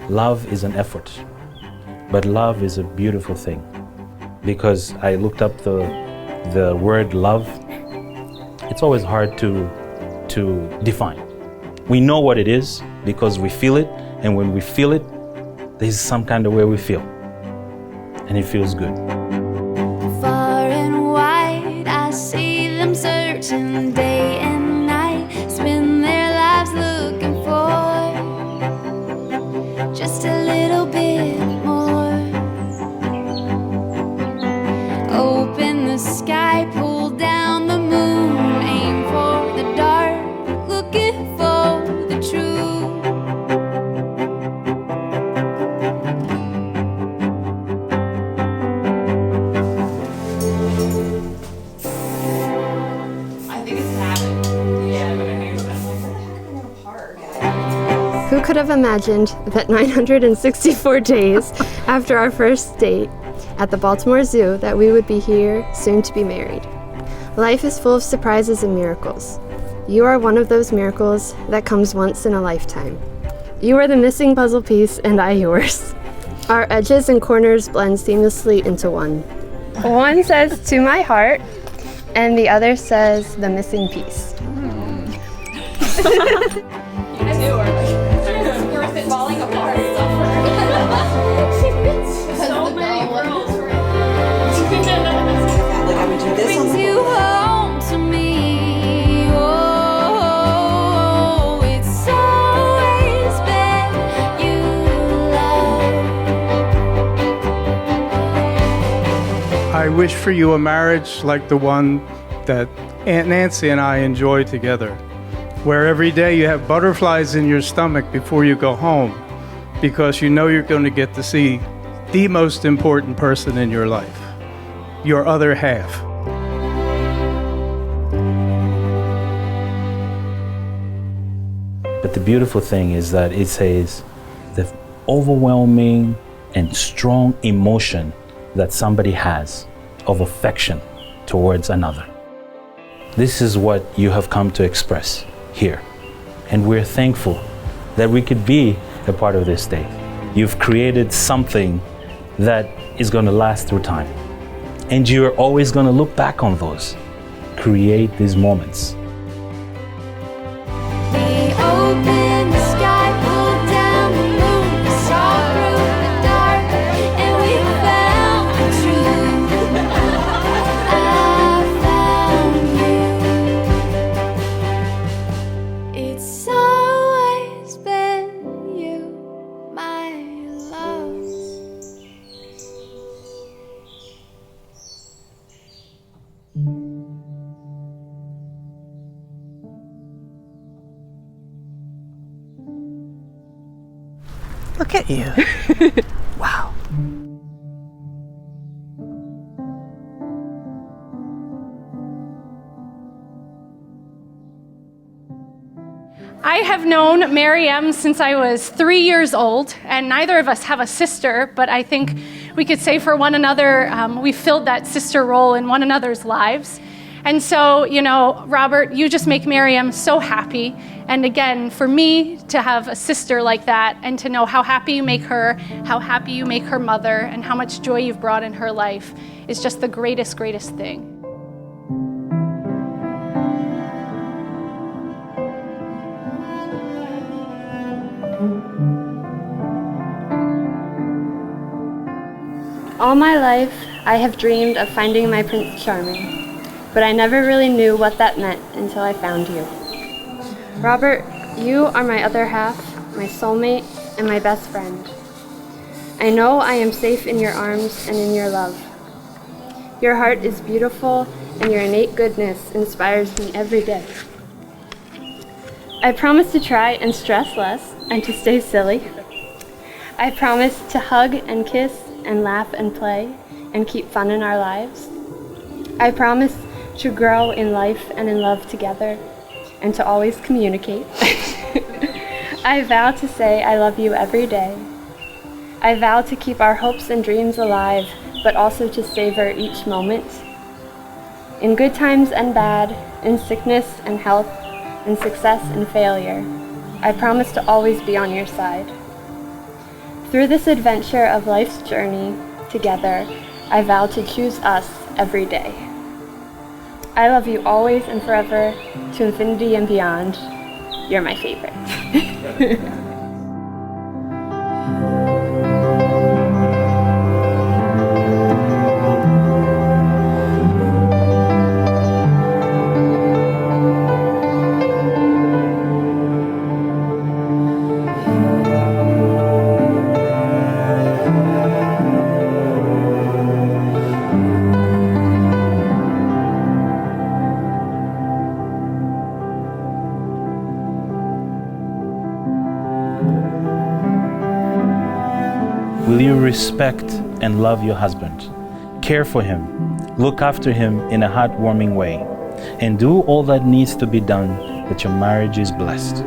Love is an effort, but love is a beautiful thing. Because I looked up the word love, it's always hard to define. We know what it is because we feel it, and when we feel it, there's some kind of way we feel, and it feels good. Far and wide, I see them searching day and night, spend their lives looking for just a little bit more. Open the sky, pull down the moon, aim for the dark, looking for the truth. I think it's habit. Yeah, but I think it's apart. Who could have imagined that 964 days after our first date at the Baltimore Zoo that we would be here, soon to be married? Life is full of surprises and miracles. You are one of those miracles that comes once in a lifetime. You are the missing puzzle piece, and I yours. Our edges and corners blend seamlessly into one. One says "to my heart," and the other says "the missing piece." You two are like, worth it falling apart. So many worlds. Like I would do this on Brings the you home to me. Oh, it's always been you, love. I wish for you a marriage like the one that Aunt Nancy and I enjoy together, where every day you have butterflies in your stomach before you go home, because you know you're going to get to see the most important person in your life, your other half. But the beautiful thing is that it says the overwhelming and strong emotion that somebody has of affection towards another. This is what you have come to express here. And we're thankful that we could be a part of this day. You've created something that is going to last through time. And you're always going to look back on those. Create these moments. We opened the sky, pulled down the moon, we saw through the dark, and we found the truth. I found you. It's always been you, my love. Look at you. Wow. I have known Meryem since I was 3 years old, and neither of us have a sister, but I think we could say for one another, we filled that sister role in one another's lives. And so, you know, Robert, you just make Meryem so happy. And again, for me to have a sister like that and to know how happy you make her, how happy you make her mother, and how much joy you've brought in her life is just the greatest, greatest thing. All my life, I have dreamed of finding my Prince Charming, but I never really knew what that meant until I found you. Robert, you are my other half, my soulmate, and my best friend. I know I am safe in your arms and in your love. Your heart is beautiful, and your innate goodness inspires me every day. I promise to try and stress less and to stay silly. I promise to hug and kiss and laugh and play and keep fun in our lives. I promise to grow in life and in love together and to always communicate. I vow to say I love you every day. I vow to keep our hopes and dreams alive but also to savor each moment. In good times and bad, in sickness and health, in success and failure, I promise to always be on your side. Through this adventure of life's journey together, I vow to choose us every day. I love you always and forever, to infinity and beyond. You're my favorite. Will you respect and love your husband, care for him, look after him in a heartwarming way, and do all that needs to be done that your marriage is blessed?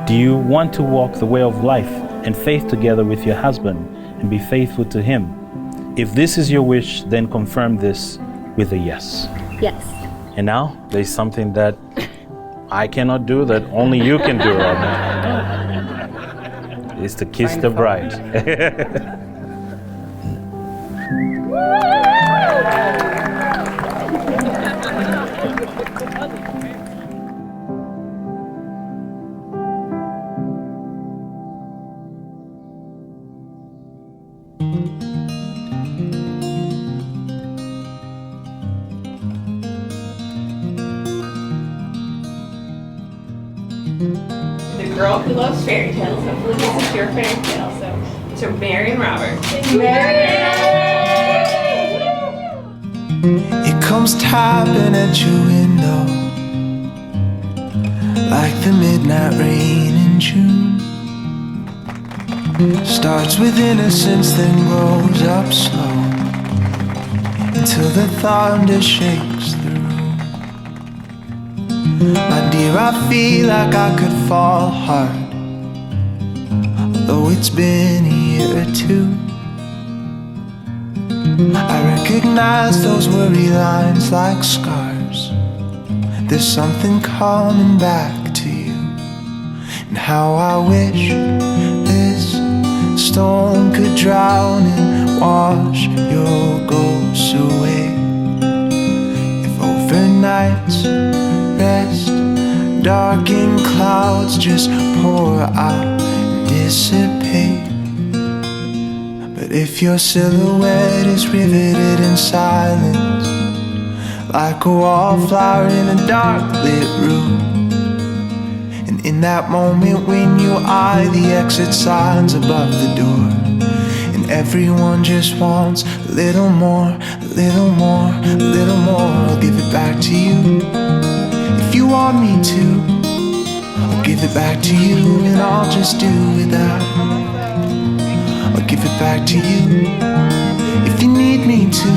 Do you want to walk the way of life and faith together with your husband and be faithful to him? If this is your wish, then confirm this with a yes. Yes. And now there's something that I cannot do that only you can do, Robin. It's to kiss the bride. The girl who loves fairy tales. Hopefully this is your fairy tale. So Meryem Robert. It comes tapping at your window like the midnight rain in June. Starts with innocence, then grows up slow until the thunder shakes the room. My dear, I feel like I could fall hard, although it's been a year or two. I recognize those worry lines like scars. There's something coming back to you, and how I wish this storm could drown and wash your ghosts away. If overnights rest, darkened clouds just pour out and dissipate. But if your silhouette is riveted in silence, like a wallflower in a dark lit room, and in that moment when you eye the exit signs above the door, and everyone just wants a little more, a little more, a little more, I'll give it back to you. If you want me to, I'll give it back to you, and I'll just do without. I'll give it back to you. If you need me to,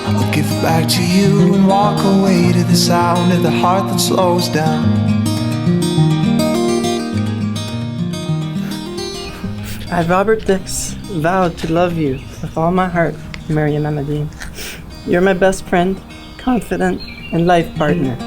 I'll give it back to you, and walk away to the sound of the heart that slows down. I, Robert Dix, vow to love you with all my heart, Meryem. You're my best friend, confidant, and life partner.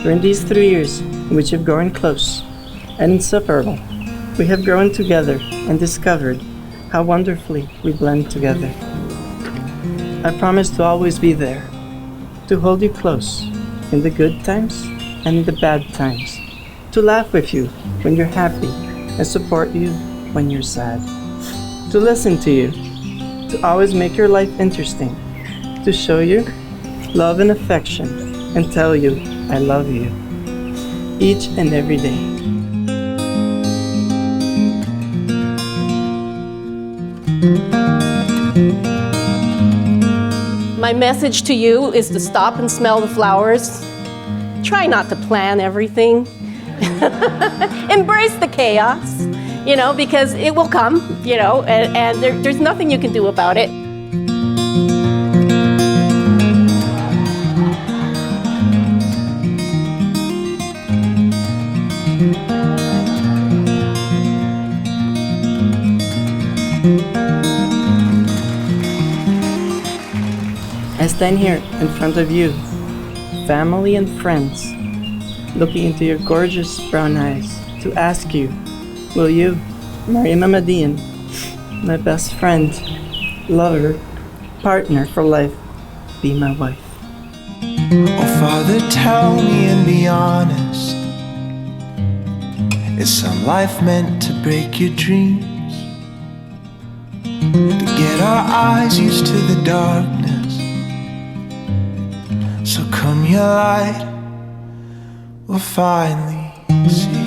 During these 3 years in which you've grown close and inseparable, we have grown together and discovered how wonderfully we blend together. I promise to always be there, to hold you close in the good times and in the bad times, to laugh with you when you're happy and support you when you're sad, to listen to you, to always make your life interesting, to show you love and affection and tell you I love you each and every day. My message to you is to stop and smell the flowers. Try not to plan everything. Embrace the chaos, because it will come, and there's nothing you can do about it. I stand here in front of you, family and friends, looking into your gorgeous brown eyes to ask you, will you, Meryem Ahmadian, my best friend, lover, partner for life, be my wife? Oh, Father, tell me and be honest. Is some life meant to break your dreams? To get our eyes used to the darkness, so come your light, we'll finally see.